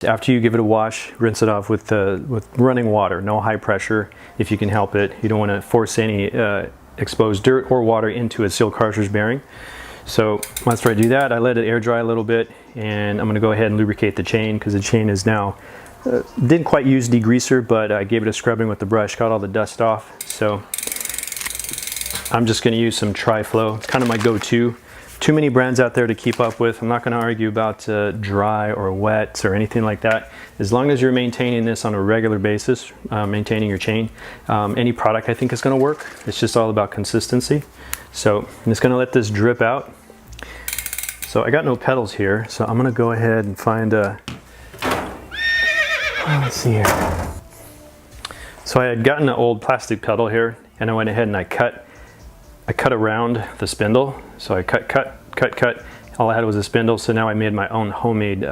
After you give it a wash, rinse it off with running water, no high pressure if you can help it. You don't want to force any exposed dirt or water into a sealed cartridge bearing. So after I do that, I let it air dry a little bit, and I'm going to go ahead and lubricate the chain, because the chain is now, didn't quite use degreaser, but I gave it a scrubbing with the brush, got all the dust off. So I'm just going to use some Tri-Flow. It's kind of my go-to. Too many brands out there to keep up with. I'm not going to argue about dry or wet or anything like that. As long as you're maintaining this on a regular basis, maintaining your chain, any product I think is going to work. It's just all about consistency. So I'm just going to let this drip out. So I got no pedals here, so I'm going to go ahead and find a, let's see here. So I had gotten an old plastic pedal here, and I went ahead and I cut around the spindle. So I cut. All I had was a spindle, so now I made my own homemade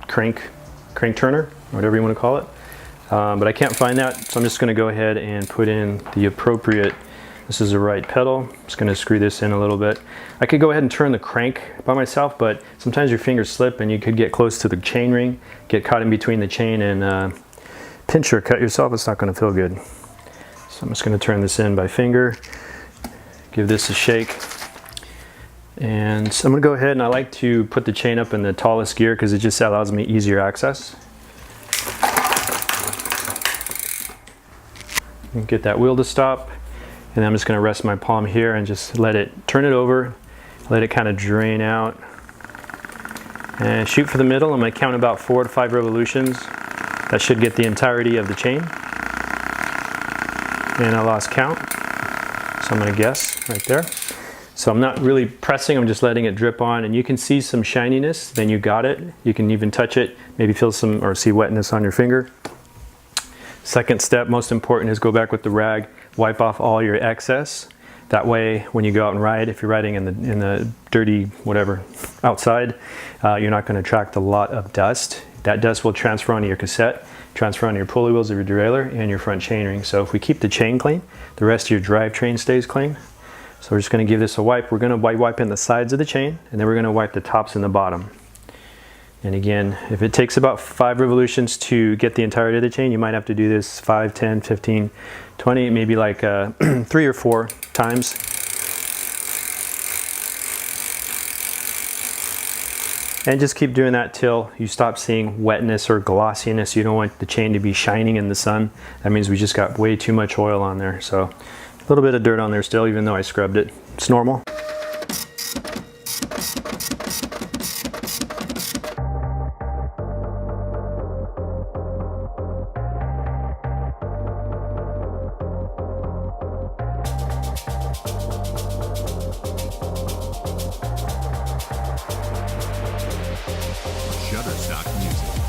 crank turner, or whatever you want to call it. But I can't find that, so I'm just going to go ahead and put in the appropriate. This is the right pedal. I'm just going to screw this in a little bit. I could go ahead and turn the crank by myself, but sometimes your fingers slip and you could get close to the chain ring, get caught in between the chain, and pinch or cut yourself. It's not going to feel good. So I'm just going to turn this in by finger, give this a shake. And so I'm going to go ahead, and I like to put the chain up in the tallest gear because it just allows me easier access. And get that wheel to stop. And I'm just going to rest my palm here and just let it, turn it over, let it kind of drain out. And shoot for the middle. I'm going to count about 4 to 5 revolutions. That should get the entirety of the chain. And I lost count, so I'm going to guess right there. So I'm not really pressing, I'm just letting it drip on, and you can see some shininess, then you got it. You can even touch it, maybe feel some or see wetness on your finger. Second step, most important, is go back with the rag, wipe off all your excess. That way, when you go out and ride, if you're riding in the dirty whatever outside, you're not going to attract a lot of dust. That dust will transfer onto your cassette, transfer onto your pulley wheels of your derailleur and your front chainring. So if we keep the chain clean, the rest of your drivetrain stays clean. So we're just going to give this a wipe. We're going to wipe in the sides of the chain, and then we're going to wipe the tops and the bottom. And again, if it takes about 5 revolutions to get the entirety of the chain, you might have to do this 5, 10, 15, 20, maybe like 3 or 4 times. And just keep doing that till you stop seeing wetness or glossiness. You don't want the chain to be shining in the sun. That means we just got way too much oil on there. So a little bit of dirt on there still, even though I scrubbed it. It's normal. Shutterstock Music.